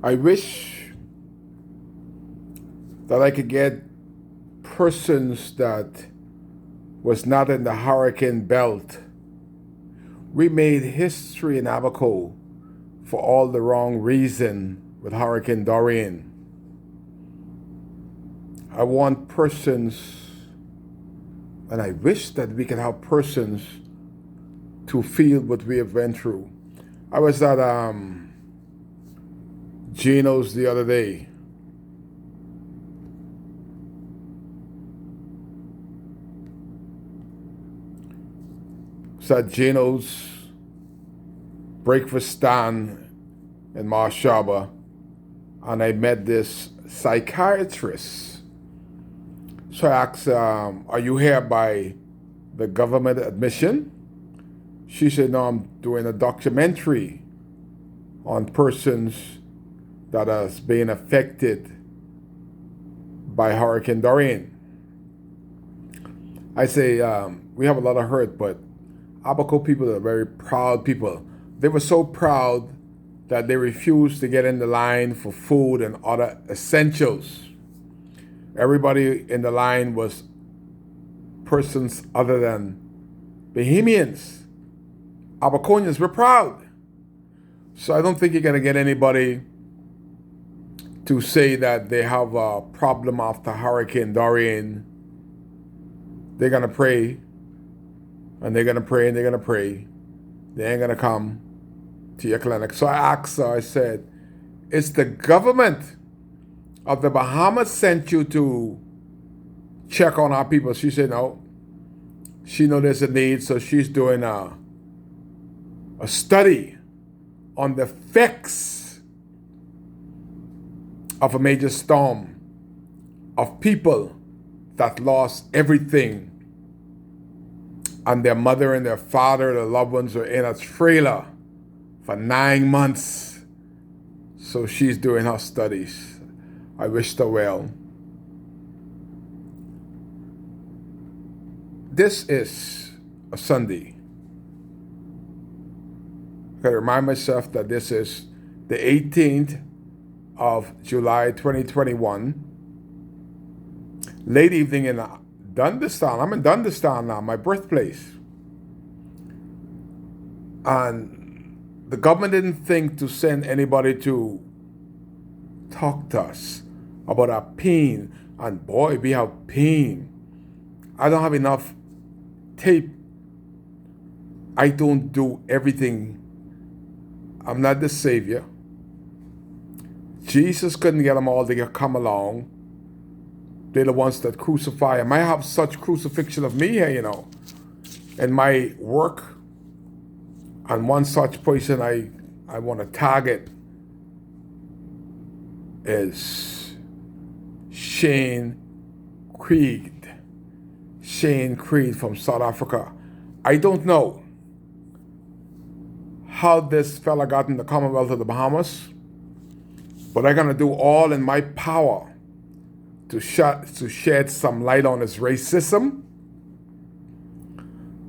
I wish that I could get persons that was not in the hurricane belt. We made history in Abaco for all the wrong reason with Hurricane Dorian. I want persons, and I wish that we could have persons to feel what we have went through. I was at Gino's the other day. It's at Gino's breakfast stand in Marshaba, and I met this psychiatrist. So I asked, are you here by the government admission? She said, no, I'm doing a documentary on persons that has been affected by Hurricane Dorian. I say, we have a lot of hurt, but Abaco people are very proud people. They were so proud that they refused to get in the line for food and other essentials. Everybody in the line was persons other than Bahamians. Abaconians were proud. So I don't think you're going to get anybody to say that they have a problem after Hurricane Dorian. They're going to pray, and they're going to pray, and they're going to pray. They ain't going to come to your clinic. So I asked her, I said, it's the government of the Bahamas sent you to check on our people. She said, no. She knows there's a need, so she's doing a study on the effects of a major storm, of people that lost everything, and their mother and their father, their loved ones, were in a trailer for 9 months. So she's doing her studies. I wish her well. This is a Sunday. I gotta remind myself that this is the 18th of July 2021. Late evening in Dundastan. I'm in Dundastan now, my birthplace. And the government didn't think to send anybody to talk to us about our pain. And boy, we have pain. I don't have enough tape. I don't do everything. I'm not the Savior. Jesus couldn't get them all to come along. They're the ones that crucify him. I have such crucifixion of me here, in my work. And one such person I want to target is Shane Creed. Shane Creed from South Africa. I don't know how this fella got in the Commonwealth of the Bahamas, but I'm going to do all in my power to shed some light on his racism,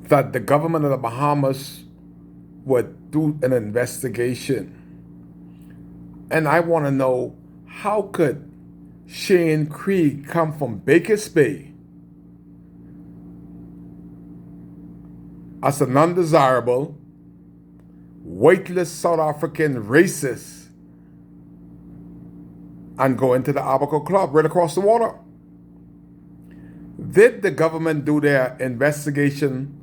that the government of the Bahamas would do an investigation. And I want to know, how could Shane Creed come from Baker's Bay as an undesirable, weightless South African racist and go into the Abaco Club right across the water? Did the government do their investigation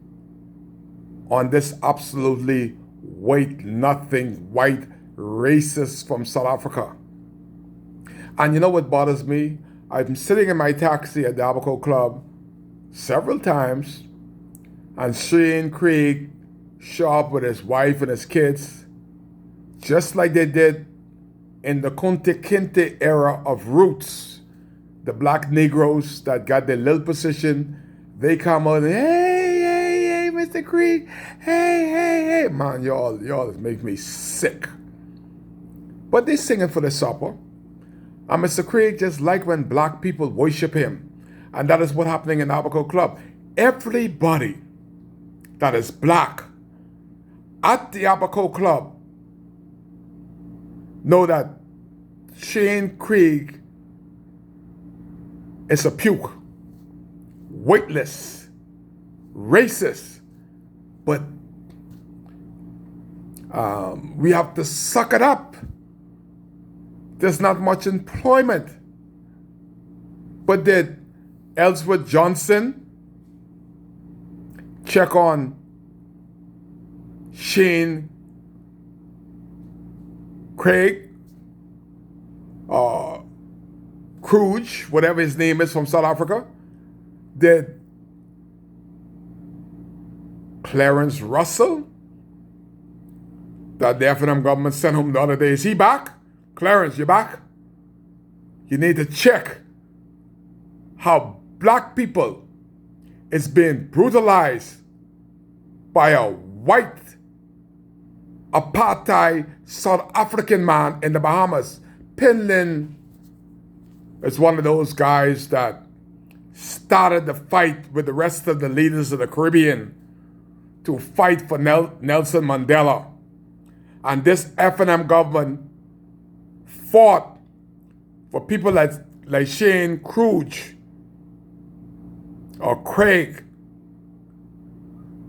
on this absolutely nothing white racist from South Africa? And you know what bothers me? I'm sitting in my taxi at the Abaco Club several times, and Shane Creed show up with his wife and his kids, just like they did in the Kunta Kinte era of Roots. The black Negroes that got their little position, they come out and, hey, Mr. Creed, hey. Man, y'all make me sick. But they singing for the supper. And Mr. Creed just like when black people worship him. And that is what's happening in the Abaco Club. Everybody that is black at the Abaco Club know that Shane Craig is a puke, weightless, racist, but we have to suck it up. There's not much employment. But did Ellsworth Johnson check on Shane Craig, Kruge, whatever his name is, from South Africa? Did Clarence Russell, that the FNM government sent home the other day, is he back? Clarence, you back? You need to check how black people is being brutalized by a white apartheid South African man in the Bahamas. Penland is one of those guys that started the fight with the rest of the leaders of the Caribbean to fight for Nelson Mandela. And this FNM government fought for people like Shane Kruge or Craig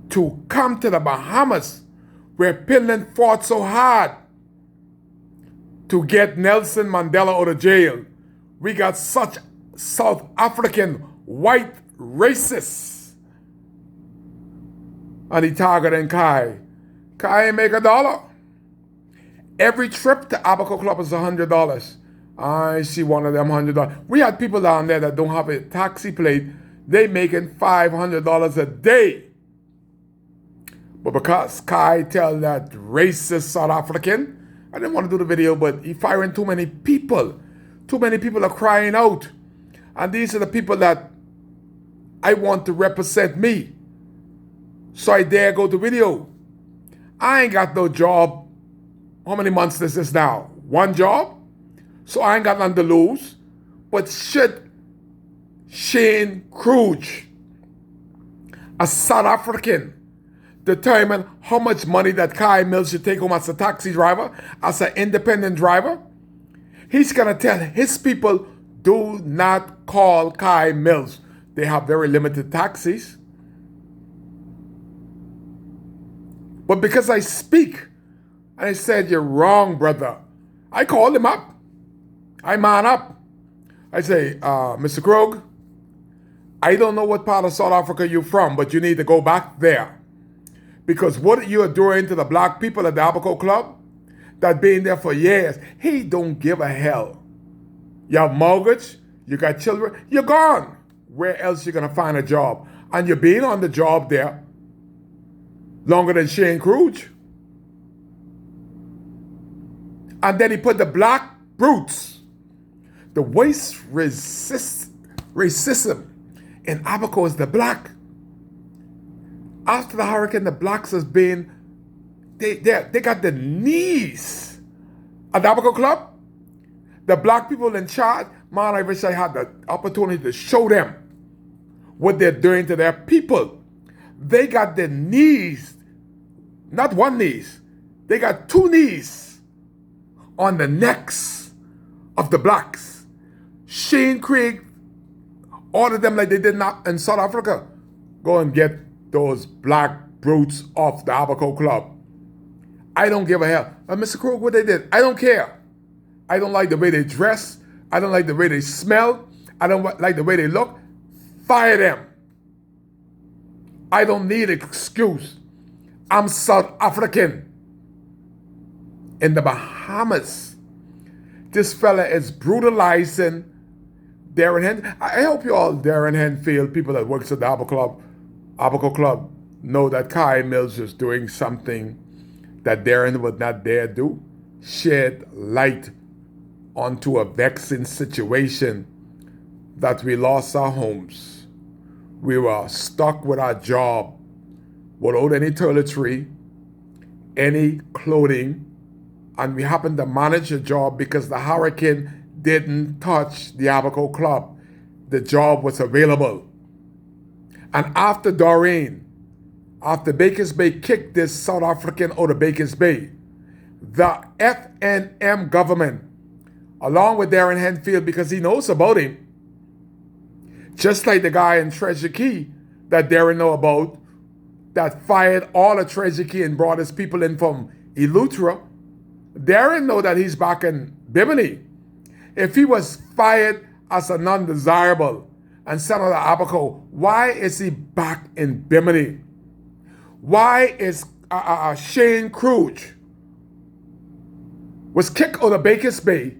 to come to the Bahamas, where Penland fought so hard to get Nelson Mandela out of jail. We got such South African white racists. And he targeting Kai. Kai ain't make $1. Every trip to Abaco Club is $100. I see one of them $100. We had people down there that don't have a taxi plate. They making $500 a day. But because Kai tell that racist South African, I didn't want to do the video, but he firing too many people. Too many people are crying out. And these are the people that I want to represent me. So I dare go to video. I ain't got no job. How many months this is now? One job? So I ain't got nothing to lose. But should Shane Kruge, a South African, determine how much money that Kai Mills should take home as a taxi driver, as an independent driver, he's going to tell his people, do not call Kai Mills. They have very limited taxis. But because I speak, and I said, you're wrong, brother, I called him up. I man up. I say, Mr. Krog, I don't know what part of South Africa you're from, but you need to go back there. Because what you are doing to the black people at the Abaco Club, that been there for years, he don't give a hell. You have mortgage, you got children, you're gone. Where else you gonna find a job? And you've been on the job there longer than Shane Kruge. And then he put the black brutes, the waste racism in Abaco is the black. After the hurricane, the blacks has been, they got the knees at the Abaco Club. The black people in charge, man, I wish I had the opportunity to show them what they're doing to their people. They got the knees, not one knees, they got two knees on the necks of the blacks. Shane Craig ordered them like they did not in South Africa. Go and get those black brutes off the Abaco Club. I don't give a hell. Mr. Krog, what they did, I don't care. I don't like the way they dress. I don't like the way they smell. I don't like the way they look. Fire them. I don't need an excuse. I'm South African. In the Bahamas, this fella is brutalizing Darren Hen. I hope you all, Darren Henfield, people that works at the Abaco Club, know that Kai Mills is doing something that Darren would not dare do. Shed light onto a vexing situation that we lost our homes. We were stuck with our job without any toiletry, any clothing, and we happened to manage the job because the hurricane didn't touch the Abaco Club. The job was available. And after Doreen, after Bakers Bay kicked this South African out of Bakers Bay, the FNM government along with Darren Henfield, because he knows about him. Just like the guy in Treasure Key that Darren know about, that fired all of Treasure Key and brought his people in from Eleuthera. Darren know that he's back in Bimini. If he was fired as a non-desirable and sent out of Abaco, why is he back in Bimini? Why is Shane Cruge was kicked out of Bakers Bay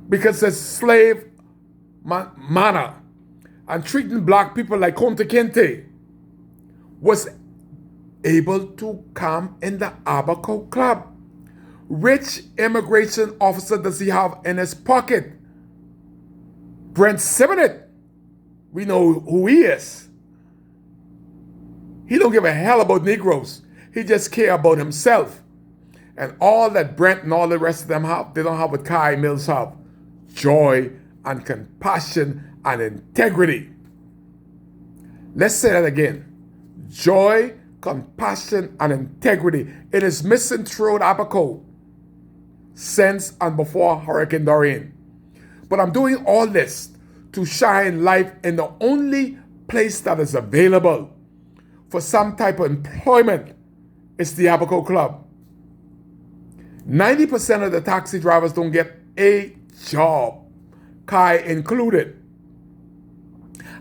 because of slave manner and treating black people like Kunta Kinte, was able to come in the Abaco Club? Which immigration officer does he have in his pocket? Brent Simonette. We know who he is. He don't give a hell about Negroes. He just care about himself. And all that Brent and all the rest of them have, they don't have what Kai Mills have. Joy and compassion and integrity. Let's say that again. Joy, compassion, and integrity. It is missing throughout Abaco since and before Hurricane Dorian. But I'm doing all this to shine light in the only place that is available for some type of employment. It's the Abaco Club. 90% of the taxi drivers don't get a job, Kai included.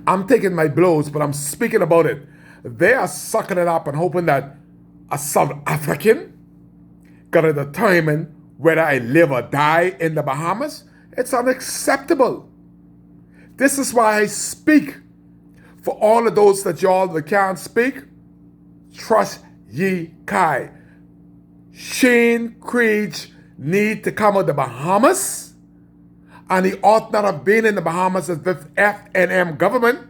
I'm taking my blows, but I'm speaking about it. They are sucking it up and hoping that a South African gonna determine whether I live or die in the Bahamas. It's unacceptable. This is why I speak. For all of those that y'all that can't speak, trust ye Kai. Shane Cruge need to come out of the Bahamas, and he ought not have been in the Bahamas as the FNM government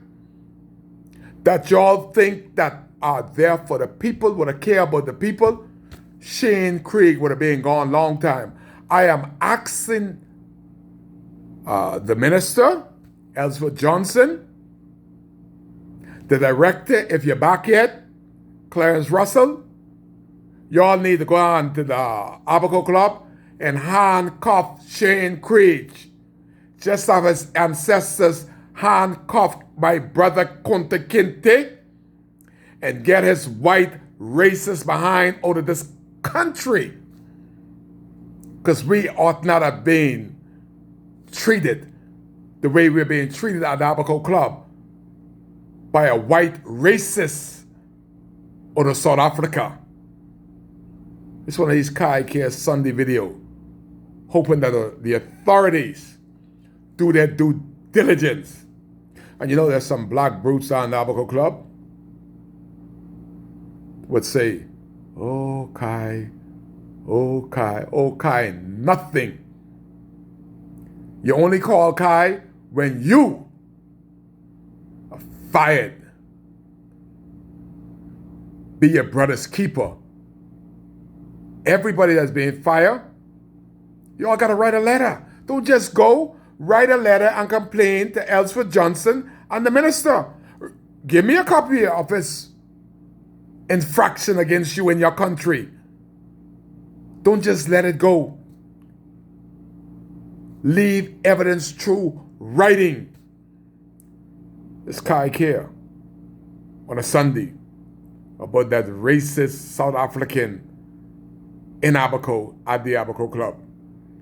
that y'all think that are there for the people, would have care about the people. Shane Cruge would have been gone long time. I am asking the minister, Ellsworth Johnson, the director, if you're back yet, Clarence Russell, y'all need to go on to the Abaco Club and handcuff Shane Cruge, just as his ancestors handcuffed my brother Kunta Kinte, and get his white racist behind out of this country. Because we ought not have been treated the way we're being treated at the Abaco Club by a white racist out of South Africa. It's one of these Kai Care Sunday video, hoping that the authorities do their due diligence. And you know there's some black brutes on the Abaco Club would say, oh Kai, oh Kai, oh Kai, nothing. You only call Kai when you are fired. Be your brother's keeper. Everybody that's being fired, you all got to write a letter. Don't just go write a letter and complain to Ellsworth Johnson and the minister. Give me a copy of his infraction against you in your country. Don't just let it go. Leave evidence through writing. This Kai Care on a Sunday about that racist South African in Abaco at the Abaco Club.